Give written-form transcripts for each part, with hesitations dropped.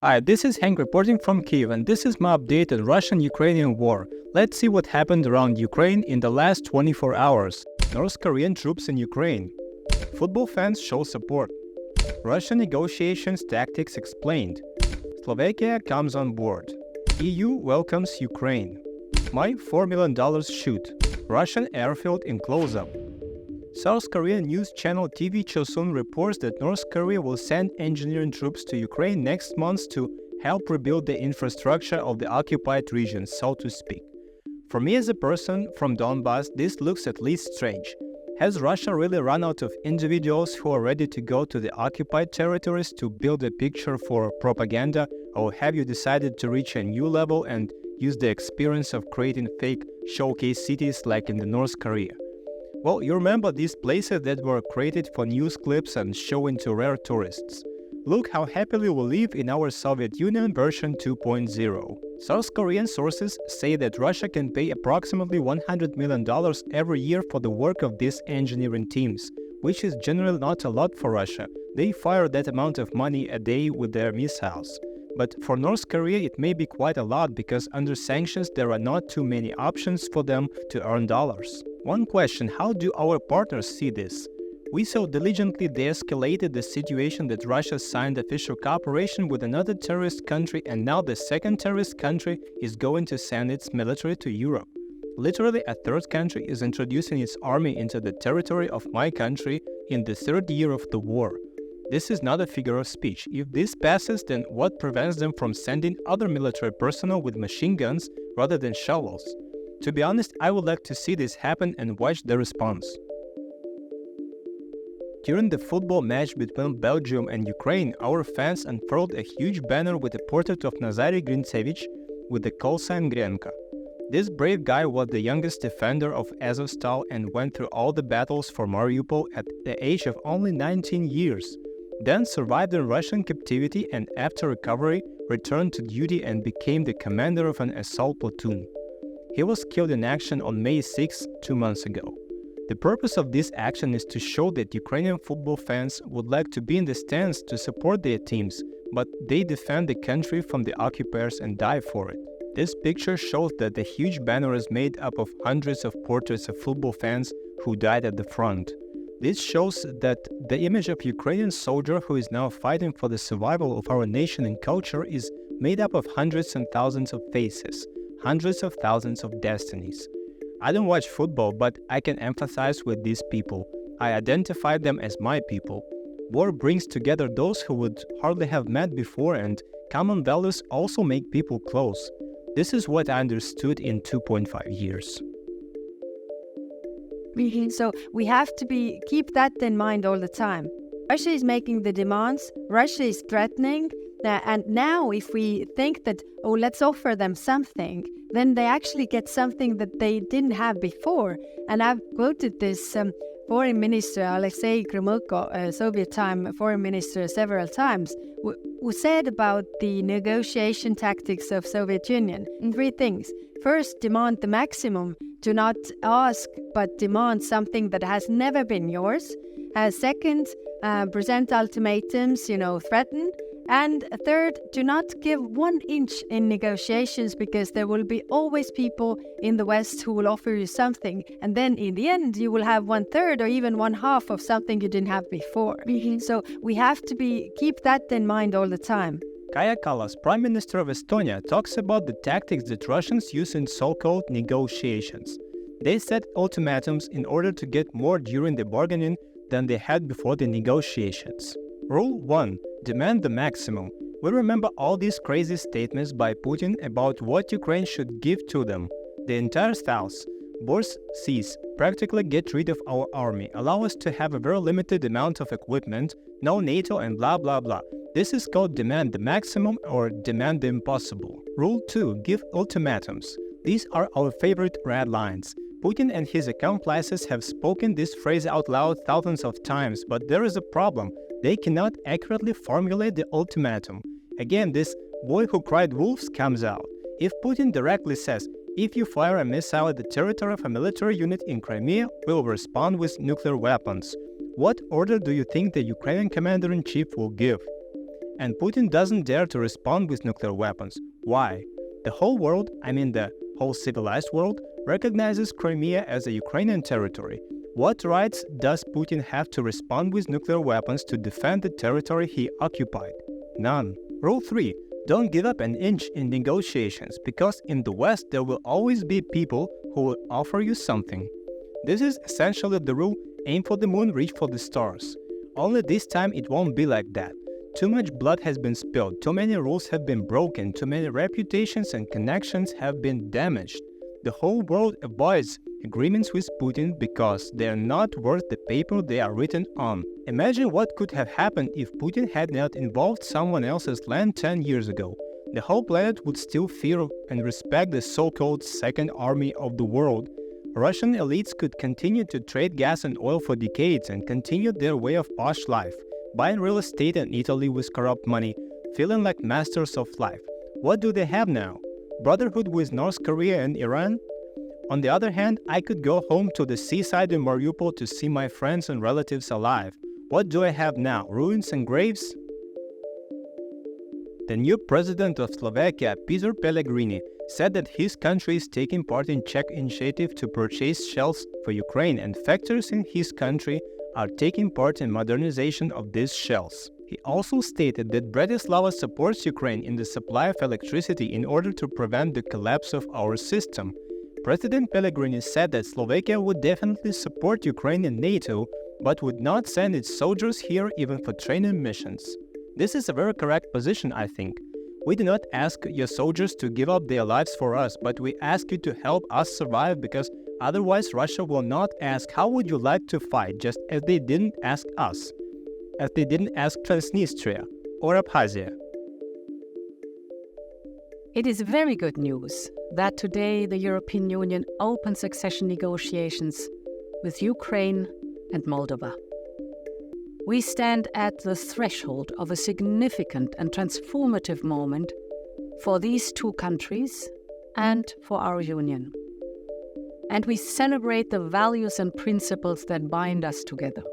Hi, this is Hank reporting from Kyiv, and this is my update on Russian-Ukrainian war. Let's see what happened around Ukraine in the last 24 hours. North Korean troops in Ukraine. Football fans show support. Russian negotiations tactics explained. Slovakia comes on board. EU welcomes Ukraine. My $4 million shoot. Russian airfield in Closeup. South Korean news channel TV Chosun reports that North Korea will send engineering troops to Ukraine next month to help rebuild the infrastructure of the occupied region, so to speak. For me as a person from Donbass, this looks at least strange. Has Russia really run out of individuals who are ready to go to the occupied territories to build a picture for propaganda, or have you decided to reach a new level and use the experience of creating fake showcase cities like in the North Korea? Well, you remember these places that were created for news clips and showing to rare tourists. Look how happily we live in our Soviet Union version 2.0. South Korean sources say that Russia can pay approximately $100 million every year for the work of these engineering teams, which is generally not a lot for Russia. They fire that amount of money a day with their missiles. But for North Korea it may be quite a lot because under sanctions there are not too many options for them to earn dollars. One question: how do our partners see this? We so diligently de-escalated the situation that Russia signed official cooperation with another terrorist country, and now the second terrorist country is going to send its military to Europe. Literally, a third country is introducing its army into the territory of my country in the third year of the war. This is not a figure of speech. If this passes, then what prevents them from sending other military personnel with machine guns rather than shovels? To be honest, I would like to see this happen and watch the response. During the football match between Belgium and Ukraine, our fans unfurled a huge banner with a portrait of Nazary Grintsevich with the call sign Grenka. This brave guy was the youngest defender of Azovstal and went through all the battles for Mariupol at the age of only 19 years. Then survived in Russian captivity and after recovery returned to duty and became the commander of an assault platoon. He was killed in action on May 6, 2 months ago. The purpose of this action is to show that Ukrainian football fans would like to be in the stands to support their teams, but they defend the country from the occupiers and die for it. This picture shows that the huge banner is made up of hundreds of portraits of football fans who died at the front. This shows that the image of Ukrainian soldier who is now fighting for the survival of our nation and culture is made up of hundreds and thousands of faces, hundreds of thousands of destinies. I don't watch football, but I can empathize with these people. I identify them as my people. War brings together those who would hardly have met before, and common values also make people close. This is what I understood in 2.5 years. So we have to keep that in mind all the time. Russia is making the demands, Russia is threatening, and now if we think that, oh, let's offer them something, then they actually get something that they didn't have before. And I've quoted this foreign minister, Alexei Gromyko, Soviet time foreign minister, several times, who said about the negotiation tactics of Soviet Union, three things. First, demand the maximum. Do not ask, but demand something that has never been yours. Second, present ultimatums, threaten. And third, do not give 1 inch in negotiations because there will be always people in the West who will offer you something. And then in the end, you will have 1/3 or even 1/2 of something you didn't have before. So we have to keep that in mind all the time. Kaja Kallas, Prime Minister of Estonia, talks about the tactics that Russians use in so-called negotiations. They set ultimatums in order to get more during the bargaining than they had before the negotiations. Rule 1. Demand the maximum. We remember all these crazy statements by Putin about what Ukraine should give to them. The entire South, both seas, practically get rid of our army, allow us to have a very limited amount of equipment, no NATO and blah blah blah. This is called demand the maximum or demand the impossible. Rule 2. Give ultimatums. These are our favorite red lines. Putin and his accomplices have spoken this phrase out loud thousands of times, but there is a problem. They cannot accurately formulate the ultimatum. Again, this boy who cried wolves comes out. If Putin directly says, if you fire a missile at the territory of a military unit in Crimea, we will respond with nuclear weapons. What order do you think the Ukrainian commander-in-chief will give? and Putin doesn't dare to respond with nuclear weapons. Why? The whole world, I mean the whole civilized world, recognizes Crimea as a Ukrainian territory. What rights does Putin have to respond with nuclear weapons to defend the territory he occupied? None. Rule 3. Don't give up an inch in negotiations, because in the West there will always be people who will offer you something. This is essentially the rule: aim for the moon, reach for the stars. Only this time it won't be like that. Too much blood has been spilled, too many rules have been broken, too many reputations and connections have been damaged. The whole world avoids agreements with Putin because they are not worth the paper they are written on. Imagine what could have happened if Putin had not involved someone else's land 10 years ago. The whole planet would still fear and respect the so-called Second Army of the world. Russian elites could continue to trade gas and oil for decades and continue their way of posh life, buying real estate in Italy with corrupt money, feeling like masters of life. What do they have now? Brotherhood with North Korea and Iran? On the other hand, I could go home to the seaside in Mariupol to see my friends and relatives alive. What do I have now? Ruins and graves? The new president of Slovakia, Peter Pellegrini, said that his country is taking part in Czech initiative to purchase shells for Ukraine, and factories in his country are taking part in modernization of these shells. He also stated that Bratislava supports Ukraine in the supply of electricity in order to prevent the collapse of our system. President Pellegrini said that Slovakia would definitely support Ukraine in NATO, but would not send its soldiers here even for training missions. This is a very correct position, I think. We do not ask your soldiers to give up their lives for us, but we ask you to help us survive, because otherwise Russia will not ask how would you like to fight, just as they didn't ask us, as they didn't ask Transnistria or Abkhazia. It is very good news that today the European Union opens accession negotiations with Ukraine and Moldova. We stand at the threshold of a significant and transformative moment for these two countries and for our Union. And we celebrate the values and principles that bind us together.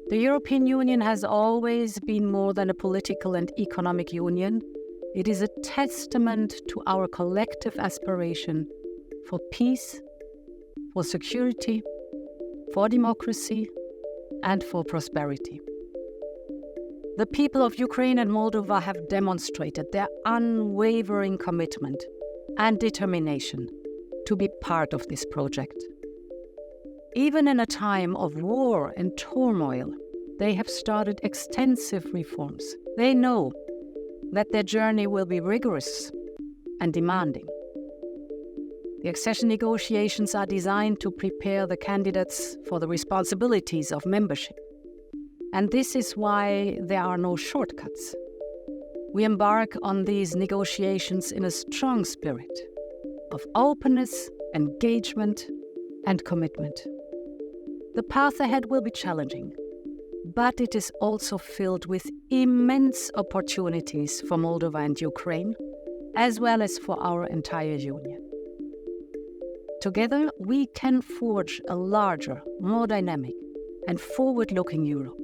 The European Union has always been more than a political and economic union. It is a testament to our collective aspiration for peace, for security, for democracy, and for prosperity. The people of Ukraine and Moldova have demonstrated their unwavering commitment and determination to be part of this project. Even in a time of war and turmoil, they have started extensive reforms. They know that their journey will be rigorous and demanding. The accession negotiations are designed to prepare the candidates for the responsibilities of membership. And this is why there are no shortcuts. We embark on these negotiations in a strong spirit of openness, engagement, and commitment. The path ahead will be challenging, but it is also filled with immense opportunities for Moldova and Ukraine, as well as for our entire Union. Together, we can forge a larger, more dynamic, and forward-looking Europe.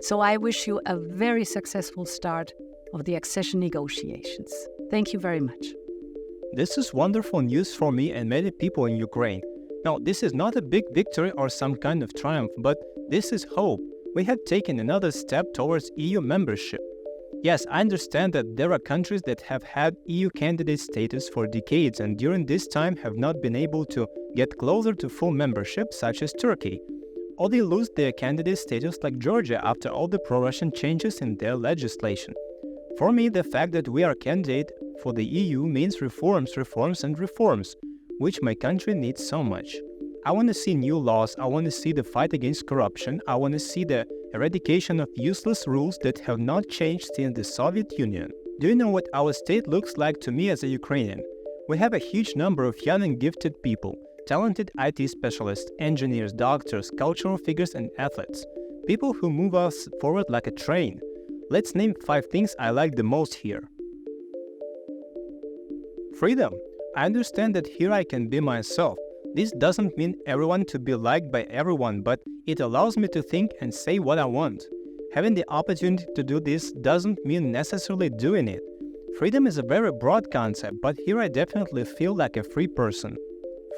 So I wish you a very successful start of the accession negotiations. Thank you very much. This is wonderful news for me and many people in Ukraine. Now, this is not a big victory or some kind of triumph, but this is hope. We have taken another step towards EU membership. Yes, I understand that there are countries that have had EU candidate status for decades and during this time have not been able to get closer to full membership, such as Turkey. Or they lose their candidate status like Georgia after all the pro-Russian changes in their legislation. For me, the fact that we are a candidate for the EU means reforms, which my country needs so much. I want to see new laws, I want to see the fight against corruption, I want to see the eradication of useless rules that have not changed since the Soviet Union. Do you know what our state looks like to me as a Ukrainian? We have a huge number of young and gifted people, talented IT specialists, engineers, doctors, cultural figures and athletes. People who move us forward like a train. Let's name 5 things I like the most here. Freedom. I understand that here I can be myself. This doesn't mean everyone to be liked by everyone, but it allows me to think and say what I want. Having the opportunity to do this doesn't mean necessarily doing it. Freedom is a very broad concept, but here I definitely feel like a free person.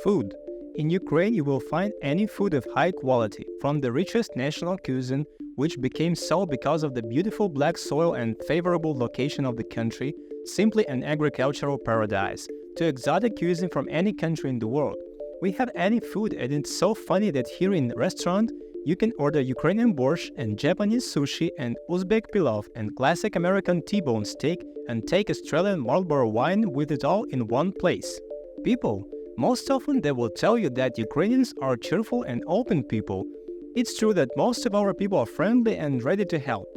Food. In Ukraine, you will find any food of high quality, from the richest national cuisine, which became so because of the beautiful black soil and favorable location of the country, simply an agricultural paradise, to exotic cuisine from any country in the world. We have any food, and it's so funny that here in the restaurant, you can order Ukrainian borscht and Japanese sushi and Uzbek pilaf and classic American T-bone steak and take Australian Marlboro wine with it all in one place. People. Most often they will tell you that Ukrainians are cheerful and open people. It's true that most of our people are friendly and ready to help.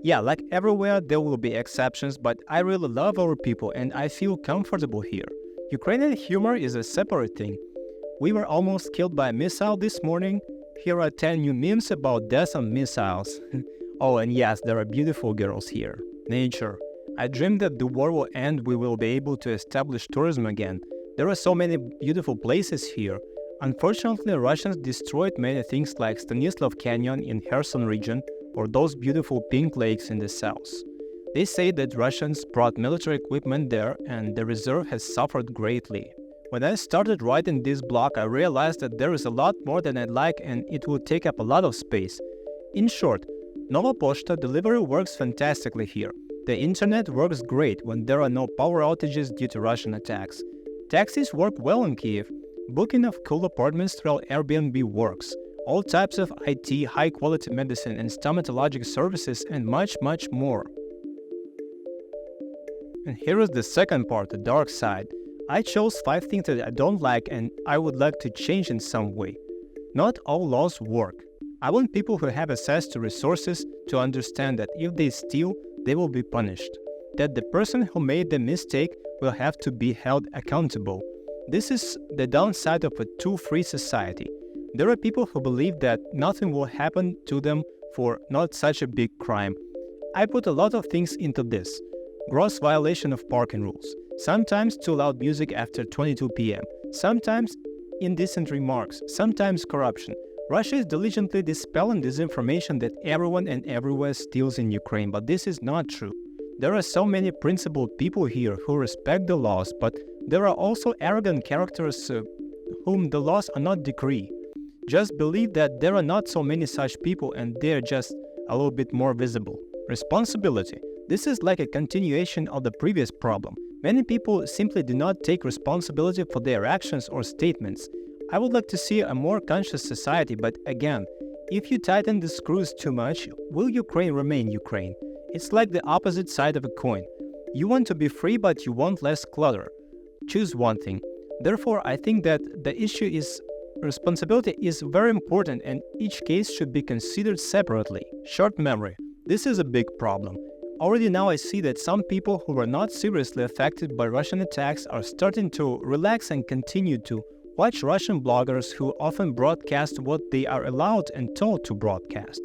Yeah, like everywhere there will be exceptions, but I really love our people and I feel comfortable here. Ukrainian humor is a separate thing. We were almost killed by a missile this morning. Here are 10 new memes about deaths on missiles. Oh, and yes, there are beautiful girls here. Nature. I dream that the war will end, we will be able to establish tourism again. There are so many beautiful places here. Unfortunately, Russians destroyed many things like Stanislav Canyon in Kherson region or those beautiful pink lakes in the south. They say that Russians brought military equipment there and the reserve has suffered greatly. When I started writing this blog, I realized that there is a lot more than I'd like and it will take up a lot of space. In short, Nova Poshta delivery works fantastically here. The internet works great when there are no power outages due to Russian attacks. Taxis work well in Kyiv. Booking of cool apartments through Airbnb works. All types of IT, high-quality medicine and stomatologic services and much, much more. And here is the second part, the dark side. I chose 5 things that I don't like and I would like to change in some way. Not all laws work. I want people who have access to resources to understand that if they steal, they will be punished. That the person who made the mistake will have to be held accountable. This is the downside of a too free society. There are people who believe that nothing will happen to them for not such a big crime. I put a lot of things into this. Gross violation of parking rules. Sometimes too loud music after 22 p.m. Sometimes indecent remarks. Sometimes corruption. Russia is diligently dispelling disinformation that everyone and everywhere steals in Ukraine, but this is not true. There are so many principled people here who respect the laws, but there are also arrogant characters whom the laws are not decree. Just believe that there are not so many such people and they're just a little bit more visible. Responsibility. This is like a continuation of the previous problem. Many people simply do not take responsibility for their actions or statements. I would like to see a more conscious society, but again, if you tighten the screws too much, will Ukraine remain Ukraine? It's like the opposite side of a coin. You want to be free, but you want less clutter. Choose one thing. Therefore, I think that the issue is responsibility is very important and each case should be considered separately. Short memory. This is a big problem. Already now I see that some people who were not seriously affected by Russian attacks are starting to relax and continue to watch Russian bloggers who often broadcast what they are allowed and told to broadcast.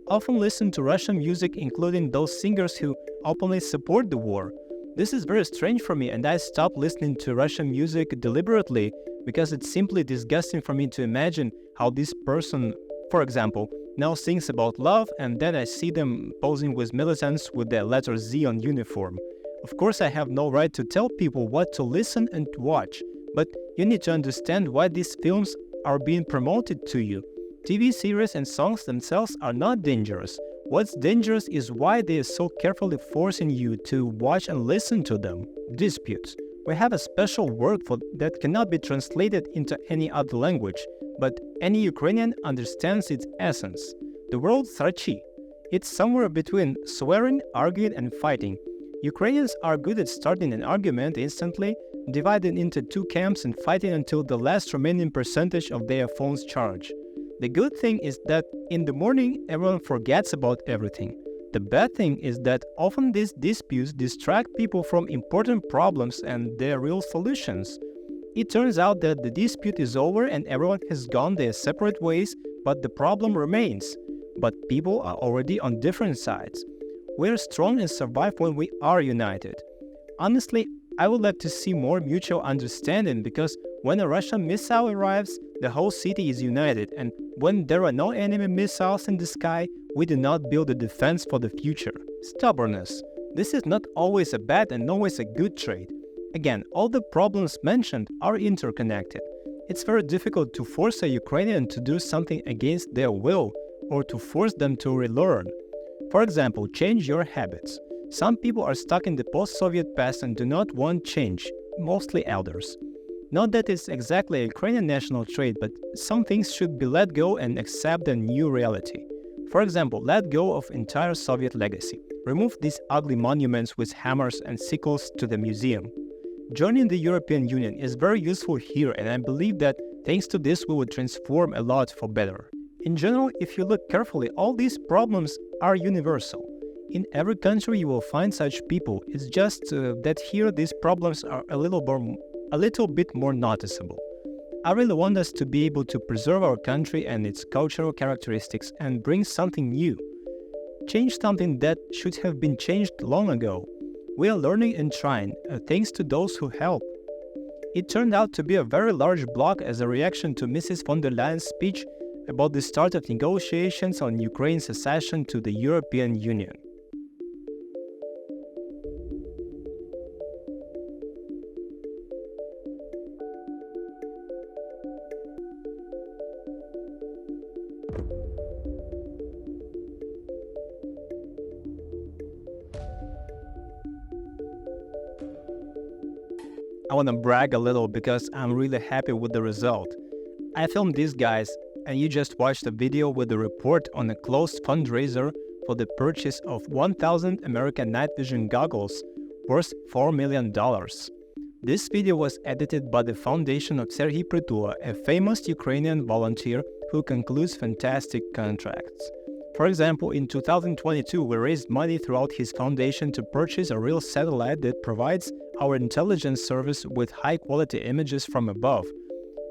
Often listen to Russian music, including those singers who openly support the war. This is very strange for me and I stopped listening to Russian music deliberately because it's simply disgusting for me to imagine how this person, for example, now sings about love and then I see them posing with militants with the letter Z on uniform. Of course, I have no right to tell people what to listen and to watch, but you need to understand why these films are being promoted to you. TV series and songs themselves are not dangerous. What's dangerous is why they are so carefully forcing you to watch and listen to them. Disputes. We have a special word for that cannot be translated into any other language, but any Ukrainian understands its essence. The word "srachi." It's somewhere between swearing, arguing, and fighting. Ukrainians are good at starting an argument instantly, dividing into 2 camps and fighting until the last remaining percentage of their phone's charge. The good thing is that in the morning everyone forgets about everything. The bad thing is that often these disputes distract people from important problems and their real solutions. It turns out that the dispute is over and everyone has gone their separate ways, but the problem remains. But people are already on different sides. We are strong and survive when we are united. Honestly, I would like to see more mutual understanding because when a Russian missile arrives, the whole city is united, and When there are no enemy missiles in the sky, we do not build a defense for the future. Stubbornness. This is not always a bad and always a good trait. Again, all the problems mentioned are interconnected. It's very difficult to force a Ukrainian to do something against their will or to force them to relearn. For example, change your habits. Some people are stuck in the post-Soviet past and do not want change, mostly elders. Not that it's exactly a Ukrainian national trait, but some things should be let go and accept a new reality. For example, let go of entire Soviet legacy. Remove these ugly monuments with hammers and sickles to the museum. Joining the European Union is very useful here, and I believe that thanks to this we will transform a lot for better. In general, if you look carefully, all these problems are universal. In every country you will find such people. It's just that here these problems are a little bit more noticeable. I really want us to be able to preserve our country and its cultural characteristics and bring something new. Change something that should have been changed long ago. We are learning and trying, thanks to those who help. It turned out to be a very large block as a reaction to Mrs. von der Leyen's speech about the start of negotiations on Ukraine's accession to the European Union. I want to brag a little because I'm really happy with the result. I filmed these guys, and you just watched a video with a report on a closed fundraiser for the purchase of 1,000 American night vision goggles worth $4 million. This video was edited by the foundation of Serhiy Prytula, a famous Ukrainian volunteer who concludes fantastic contracts. For example, in 2022, we raised money throughout his foundation to purchase a real satellite that provides our intelligence service with high-quality images from above.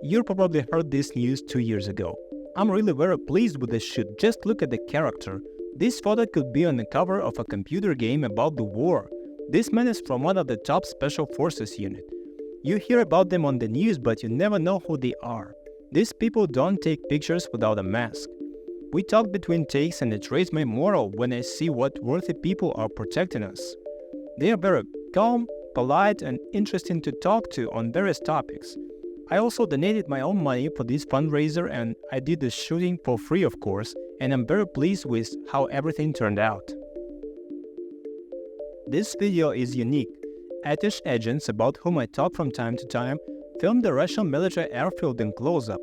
You probably heard this news 2 years ago. I'm really very pleased with this shoot. Just look at the character. This photo could be on the cover of a computer game about the war. This man is from one of the top special forces unit. You hear about them on the news, but you never know who they are. These people don't take pictures without a mask. We talk between takes, and it raised my morale when I see what worthy people are protecting us. They are very calm, polite, and interesting to talk to on various topics. I also donated my own money for this fundraiser, and I did the shooting for free, of course, and I'm very pleased with how everything turned out. This video is unique. Atish agents, about whom I talk from time to time, filmed the Russian military airfield in Closeup.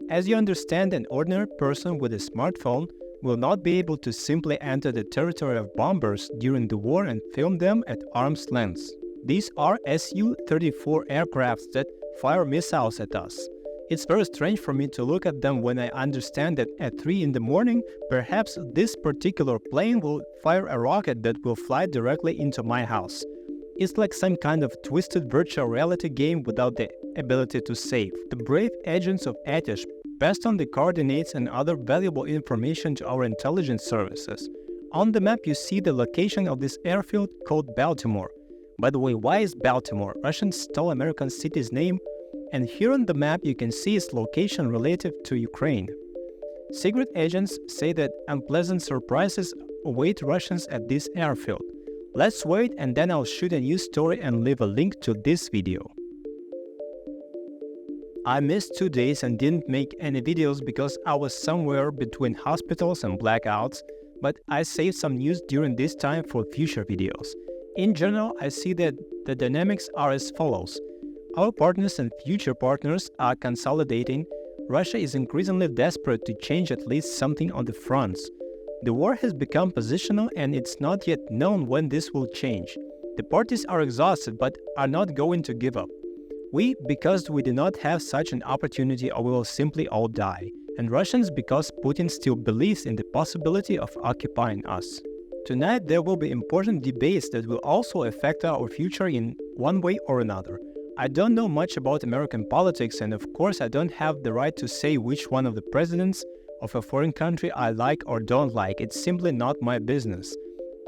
As you understand, an ordinary person with a smartphone will not be able to simply enter the territory of bombers during the war and film them at arm's length. These are Su-34 aircrafts that fire missiles at us. It's very strange for me to look at them when I understand that at 3 in the morning, perhaps this particular plane will fire a rocket that will fly directly into my house. It's like some kind of twisted virtual reality game without the ability to save. The brave agents of Atish passed on the coordinates and other valuable information to our intelligence services. On the map you see the location of this airfield called Baltimore. By the way, why is Baltimore? Russians stole American city's name, and here on the map you can see its location relative to Ukraine. Secret agents say that unpleasant surprises await Russians at this airfield. Let's wait, and then I'll shoot a news story and leave a link to this video. I missed 2 days and didn't make any videos because I was somewhere between hospitals and blackouts, but I saved some news during this time for future videos. In general, I see that the dynamics are as follows. Our partners and future partners are consolidating. Russia is increasingly desperate to change at least something on the fronts. The war has become positional, and it's not yet known when this will change. The parties are exhausted but are not going to give up. Because we do not have such an opportunity, or we will simply all die. And Russians because Putin still believes in the possibility of occupying us. Tonight there will be important debates that will also affect our future in one way or another. I don't know much about American politics, and of course I don't have the right to say which one of the presidents of a foreign country I like or don't like. It's simply not my business.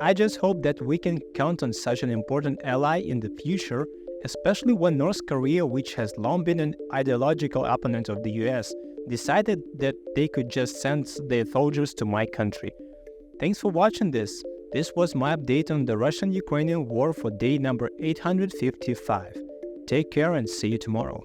I just hope that we can count on such an important ally in the future, especially when North Korea, which has long been an ideological opponent of the US, decided that they could just send their soldiers to my country. Thanks for watching this. This was my update on the Russian-Ukrainian war for day number 855. Take care and see you tomorrow.